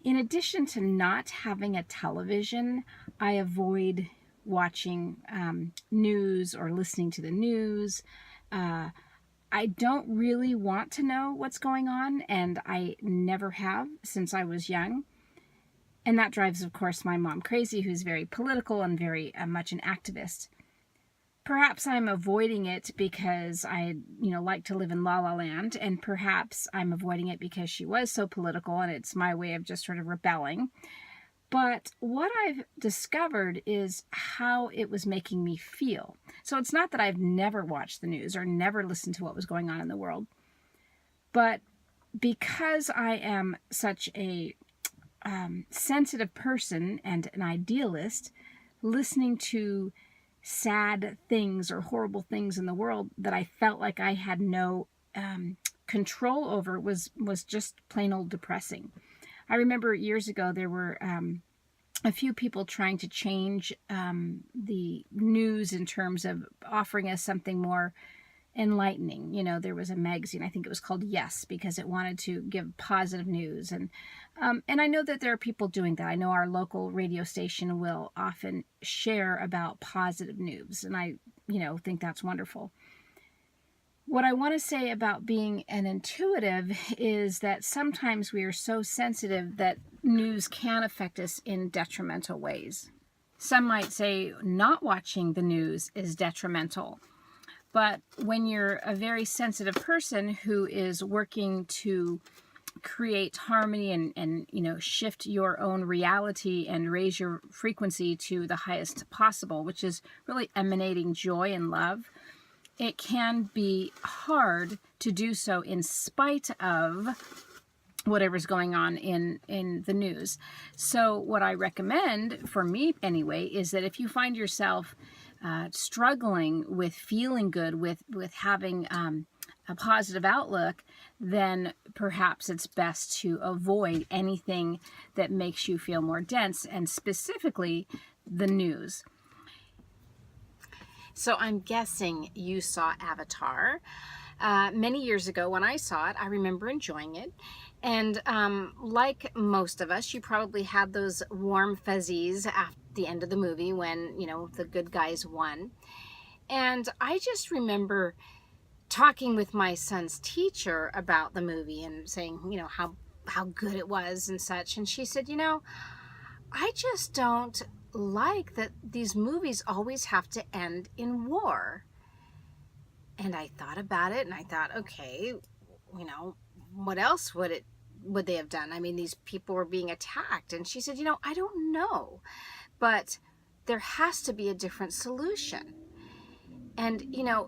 In addition to not having a television, I avoid watching news or listening to the news. I don't really want to know what's going on, and I never have since I was young. And that drives, of course, my mom crazy, who's very political and very much an activist. Perhaps I'm avoiding it because I, like to live in La La Land, and perhaps I'm avoiding it because she was so political and it's my way of just sort of rebelling. But what I've discovered is how it was making me feel. So it's not that I've never watched the news or never listened to what was going on in the world, but because I am such a sensitive person and an idealist, listening to sad things or horrible things in the world that I felt like I had no control over was just plain old depressing. I remember years ago there were a few people trying to change the news in terms of offering us something more enlightening. There was a magazine, I think it was called Yes, because it wanted to give positive news. And I know that there are people doing that. I know our local radio station will often share about positive news, and I, think that's wonderful. What I want to say about being an intuitive is that sometimes we are so sensitive that news can affect us in detrimental ways. Some might say not watching the news is detrimental. But when you're a very sensitive person who is working to create harmony and shift your own reality and raise your frequency to the highest possible, which is really emanating joy and love, it can be hard to do so in spite of whatever's going on in the news. So what I recommend, for me anyway, is that if you find yourself struggling with feeling good, with having a positive outlook, then perhaps it's best to avoid anything that makes you feel more dense, and specifically the news. So I'm guessing you saw Avatar. Many years ago when I saw it, I remember enjoying it. And like most of us, you probably had those warm fuzzies at the end of the movie when, the good guys won. And I just remember talking with my son's teacher about the movie and saying, how good it was and such. And she said, I just don't like that these movies always have to end in war. And I thought about it and I thought, okay, what else would they have done? I mean, these people were being attacked. And she said, I don't know, but there has to be a different solution. And,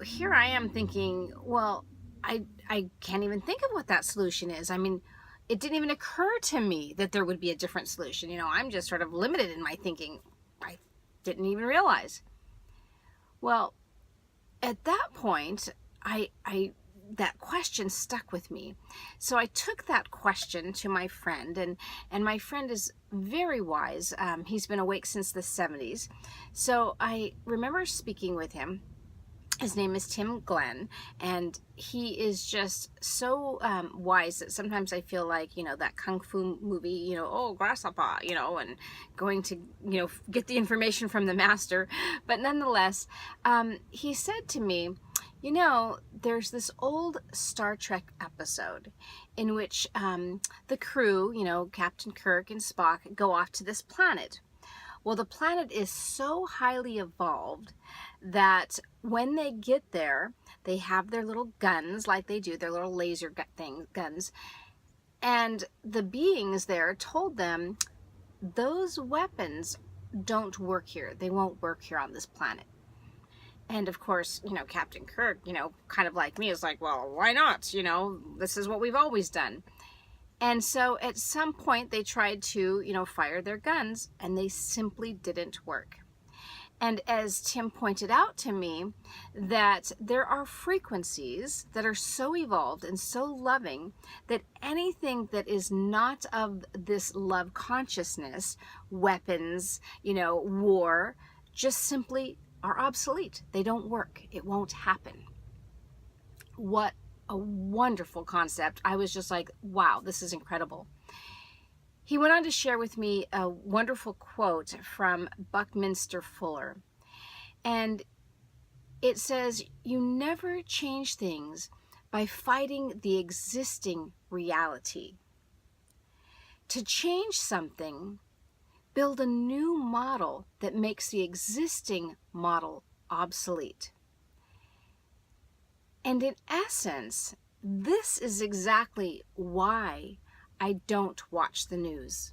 here I am thinking, well, I can't even think of what that solution is. I mean, it didn't even occur to me that there would be a different solution. I'm just sort of limited in my thinking. I didn't even realize. Well, at that point, that question stuck with me. So I took that question to my friend, and my friend is very wise. He's been awake since the 70s. So I remember speaking with him. His name is Tim Glenn, and he is just so wise that sometimes I feel like, that Kung Fu movie, oh, grasshopper, and going to, get the information from the master. But nonetheless, he said to me, there's this old Star Trek episode in which the crew, Captain Kirk and Spock, go off to this planet. Well, the planet is so highly evolved that when they get there, they have their little guns, like they do, their little laser guns. And the beings there told them, those weapons don't work here. They won't work here on this planet. And of course, Captain Kirk, kind of like me, is like, well, why not? This is what we've always done. And so at some point they tried to, fire their guns, and they simply didn't work. And as Tim pointed out to me, that there are frequencies that are so evolved and so loving that anything that is not of this love consciousness, weapons, war, just simply are obsolete. They don't work. It won't happen. What a wonderful concept. I was just like, wow, this is incredible. He went on to share with me a wonderful quote from Buckminster Fuller. And it says, "You never change things by fighting the existing reality. To change something, build a new model that makes the existing model obsolete." And in essence, this is exactly why I don't watch the news.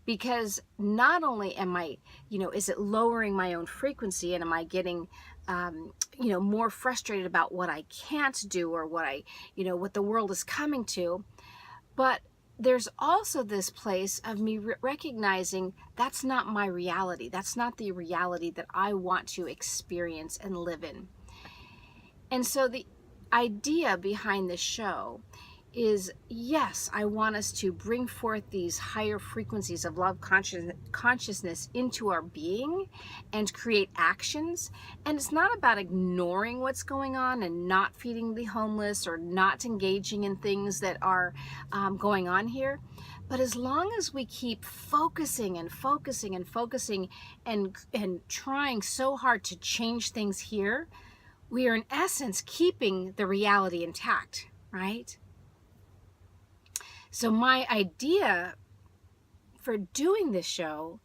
Because not only am I, is it lowering my own frequency, and am I getting, more frustrated about what I can't do, or what the world is coming to, but there's also this place of me recognizing that's not my reality. That's not the reality that I want to experience and live in. And so the idea behind this show is, yes, I want us to bring forth these higher frequencies of love consciousness into our being and create actions. And it's not about ignoring what's going on and not feeding the homeless or not engaging in things that are going on here. But as long as we keep focusing and focusing and focusing and trying so hard to change things here, we are in essence keeping the reality intact, right? So my idea for doing this show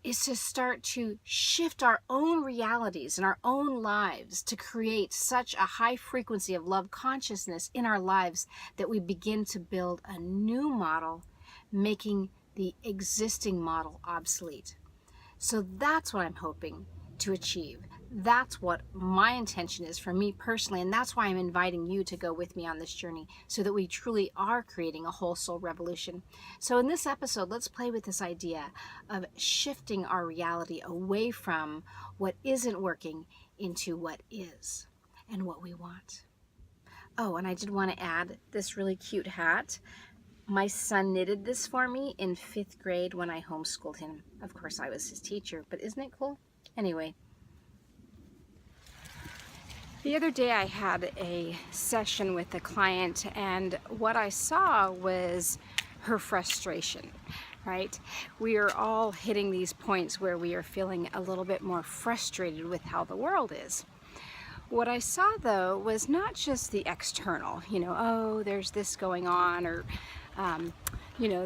is to start to shift our own realities and our own lives to create such a high frequency of love consciousness in our lives that we begin to build a new model, making the existing model obsolete. So that's what I'm hoping to achieve. That's what my intention is for me personally, and that's why I'm inviting you to go with me on this journey, so that we truly are creating a whole soul revolution. So in this episode, let's play with this idea of shifting our reality away from what isn't working into what is and what we want. Oh, and I did want to add this really cute hat. My son knitted this for me in 5th grade when I homeschooled him. Of course, I was his teacher, but isn't it cool? Anyway. The other day I had a session with a client, and what I saw was her frustration, right? We are all hitting these points where we are feeling a little bit more frustrated with how the world is. What I saw though was not just the external, oh, there's this going on, or,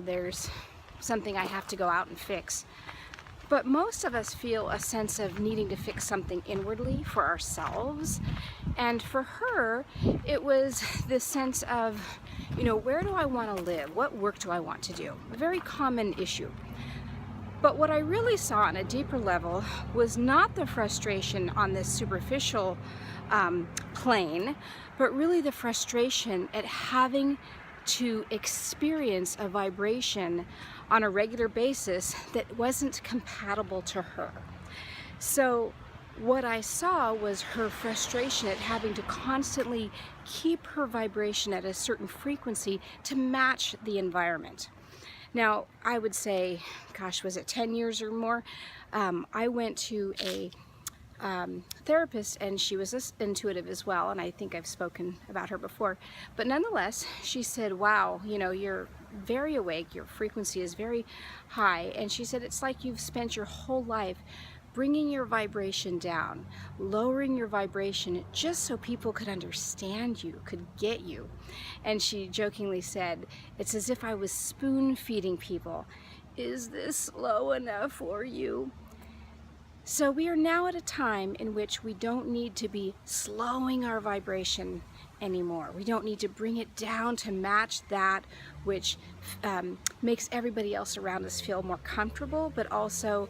there's something I have to go out and fix. But most of us feel a sense of needing to fix something inwardly for ourselves. And for her, it was this sense of, where do I want to live? What work do I want to do? A very common issue. But what I really saw on a deeper level was not the frustration on this superficial plane, but really the frustration at having to experience a vibration on a regular basis that wasn't compatible to her. So what I saw was her frustration at having to constantly keep her vibration at a certain frequency to match the environment. Now, I would say, gosh, was it 10 years or more? I went to a therapist, and she was intuitive as well, and I think I've spoken about her before. But nonetheless, she said, wow, you're very awake, your frequency is very high, and she said it's like you've spent your whole life bringing your vibration down, lowering your vibration just so people could understand you, could get you. And she jokingly said, it's as if I was spoon feeding people. Is this low enough for you? So we are now at a time in which we don't need to be slowing our vibration anymore. We don't need to bring it down to match that which makes everybody else around us feel more comfortable, but also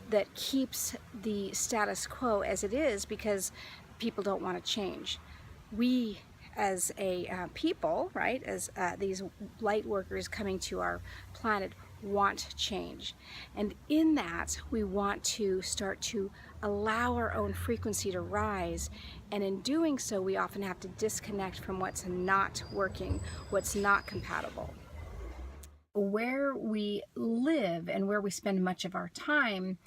that keeps the status quo as it is, because people don't want to change. We as a people, right, as these light workers coming to our planet, want change. And in that, we want to start to allow our own frequency to rise. And in doing so, we often have to disconnect from what's not working, what's not compatible. Where we live and where we spend much of our time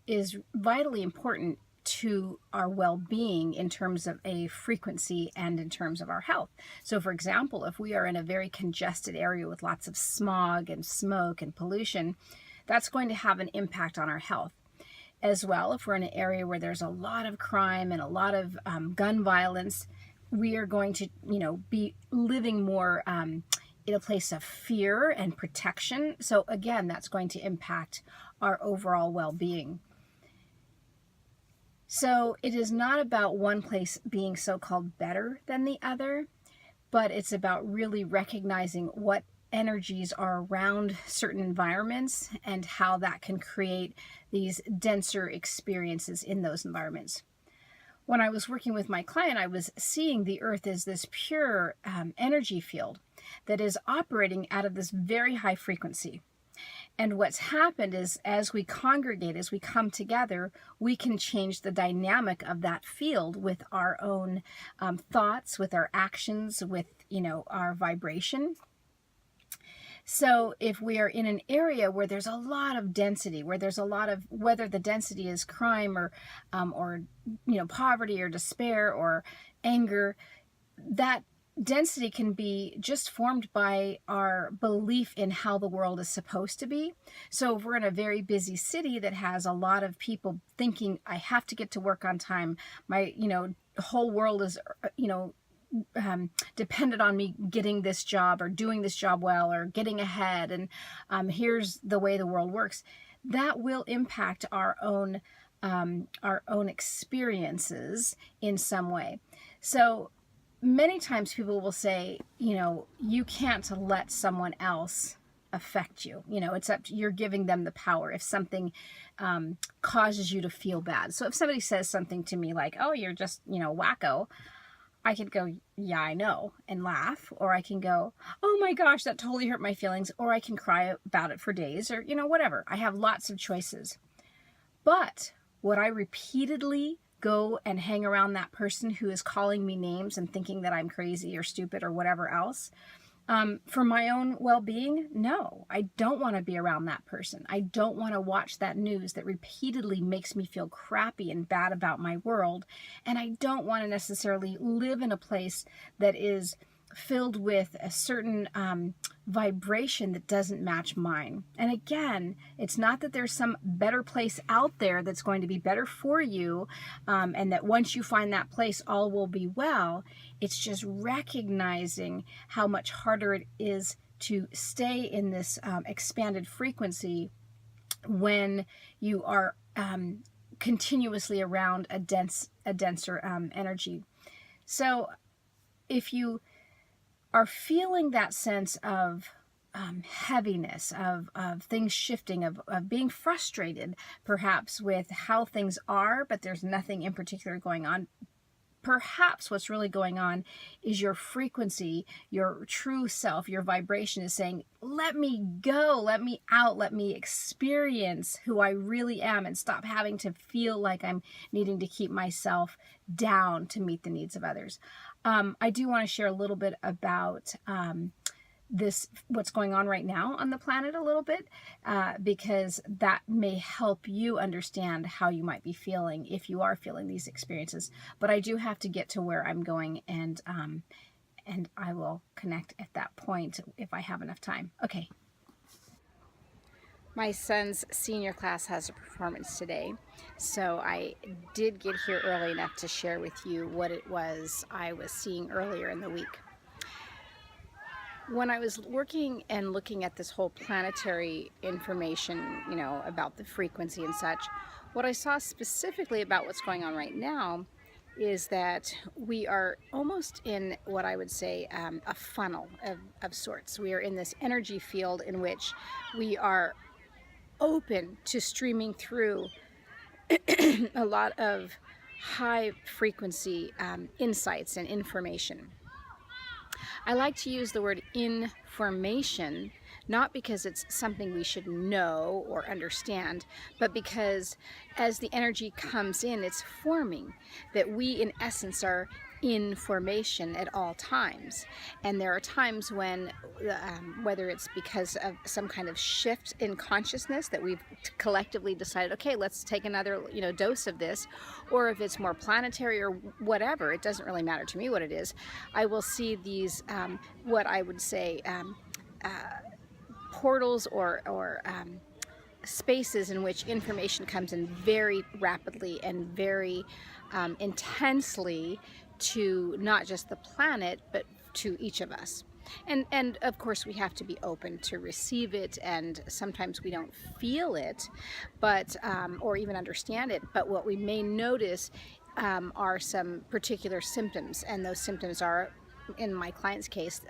is vitally important to our well-being in terms of a frequency and in terms of our health. So for example, if we are in a very congested area with lots of smog and smoke and pollution, that's going to have an impact on our health. As well, if we're in an area where there's a lot of crime and a lot of gun violence, we are going to, be living more in a place of fear and protection. So again, that's going to impact our overall well-being. So it is not about one place being so-called better than the other, but it's about really recognizing what energies are around certain environments and how that can create these denser experiences in those environments. When I was working with my client, I was seeing the earth as this pure energy field that is operating out of this very high frequency. And what's happened is, as we congregate, as we come together, we can change the dynamic of that field with our own thoughts, with our actions, with, our vibration. So if we are in an area where there's a lot of density, where there's a lot of, whether the density is crime or poverty or despair or anger, that density can be just formed by our belief in how the world is supposed to be. So if we're in a very busy city that has a lot of people thinking, I have to get to work on time, my, whole world is, dependent on me getting this job or doing this job well or getting ahead, and here's the way the world works, that will impact our own experiences in some way. So many times people will say, you can't let someone else affect you. It's up to, you're giving them the power if something causes you to feel bad. So if somebody says something to me like, oh, you're just, wacko, I could go, yeah, I know, and laugh, or I can go, oh my gosh, that totally hurt my feelings, or I can cry about it for days, or, whatever. I have lots of choices. But would I repeatedly go and hang around that person who is calling me names and thinking that I'm crazy or stupid or whatever else? For my own well-being, no, I don't want to be around that person. I don't want to watch that news that repeatedly makes me feel crappy and bad about my world. And I don't want to necessarily live in a place that is filled with a certain vibration that doesn't match mine. And again, it's not that there's some better place out there that's going to be better for you, and that once you find that place, all will be well. It's just recognizing how much harder it is to stay in this expanded frequency when you are continuously around a denser energy. So if you are feeling that sense of heaviness, of things shifting, of being frustrated perhaps with how things are, but there's nothing in particular going on, perhaps what's really going on is your frequency, your true self, your vibration is saying, let me go, let me out, let me experience who I really am and stop having to feel like I'm needing to keep myself down to meet the needs of others. I do want to share a little bit about what's going on right now on the planet a little bit, because that may help you understand how you might be feeling if you are feeling these experiences. But I do have to get to where I'm going, and I will connect at that point if I have enough time. Okay. My son's senior class has a performance today, so I did get here early enough to share with you what it was I was seeing earlier in the week. When I was working and looking at this whole planetary information, about the frequency and such, what I saw specifically about what's going on right now is that we are almost in what I would say a funnel of sorts. We are in this energy field in which we are open to streaming through a lot of high frequency insights and information. I like to use the word information, not because it's something we should know or understand, but because as the energy comes in, it's forming, that we in essence are information at all times. And there are times when, whether it's because of some kind of shift in consciousness that we've collectively decided, okay, let's take another, dose of this, or if it's more planetary or whatever, it doesn't really matter to me what it is. I will see these, what I would say, portals or spaces in which information comes in very rapidly and very intensely to not just the planet, but to each of us. And of course we have to be open to receive it, and sometimes we don't feel it, but or even understand it, but what we may notice are some particular symptoms, and those symptoms are, in my client's case,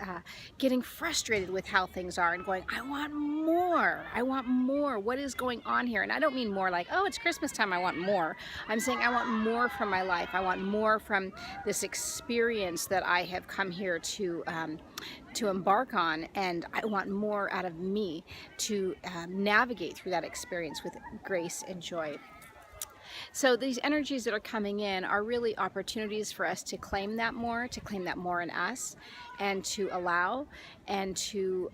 getting frustrated with how things are and going, I want more. I want more. What is going on here? And I don't mean more like, oh, it's Christmas time, I want more. I'm saying I want more from my life. I want more from this experience that I have come here to embark on, and I want more out of me to navigate through that experience with grace and joy. So these energies that are coming in are really opportunities for us to claim that more in us, and to allow, and to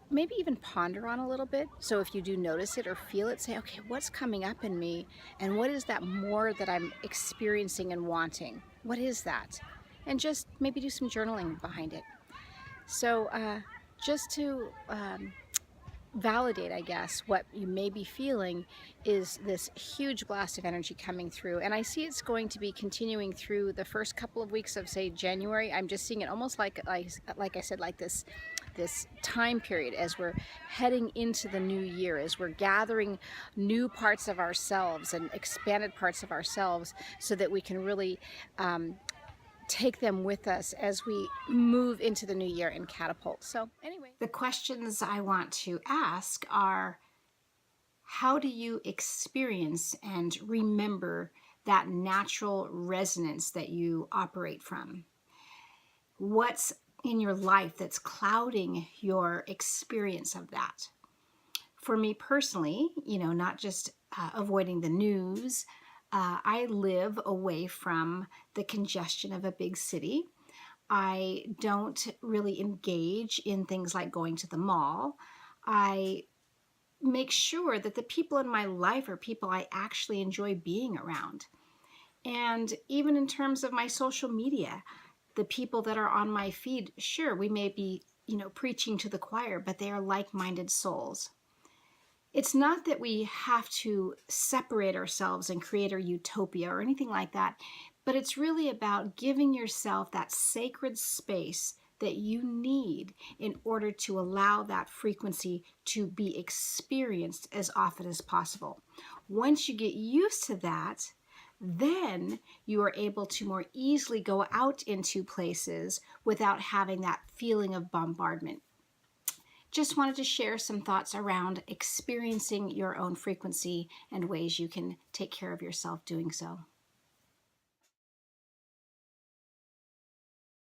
maybe even ponder on a little bit. So if you do notice it or feel it, say, okay, what's coming up in me, and what is that more that I'm experiencing and wanting? What is that? And just maybe do some journaling behind it. So just to validate, I guess, what you may be feeling is this huge blast of energy coming through. And I see it's going to be continuing through the first couple of weeks of, say, January. I'm just seeing it almost like I said, like this time period as we're heading into the new year, as we're gathering new parts of ourselves and expanded parts of ourselves, so that we can really take them with us as we move into the new year and catapult. So anyway, the questions I want to ask are, how do you experience and remember that natural resonance that you operate from? What's in your life that's clouding your experience of that? For me personally, not just avoiding the news, I live away from the congestion of a big city. I don't really engage in things like going to the mall. I make sure that the people in my life are people I actually enjoy being around. And even in terms of my social media, the people that are on my feed, sure, we may be, preaching to the choir, but they are like-minded souls. It's not that we have to separate ourselves and create a utopia or anything like that, but it's really about giving yourself that sacred space that you need in order to allow that frequency to be experienced as often as possible. Once you get used to that, then you are able to more easily go out into places without having that feeling of bombardment. Just wanted to share some thoughts around experiencing your own frequency and ways you can take care of yourself doing so.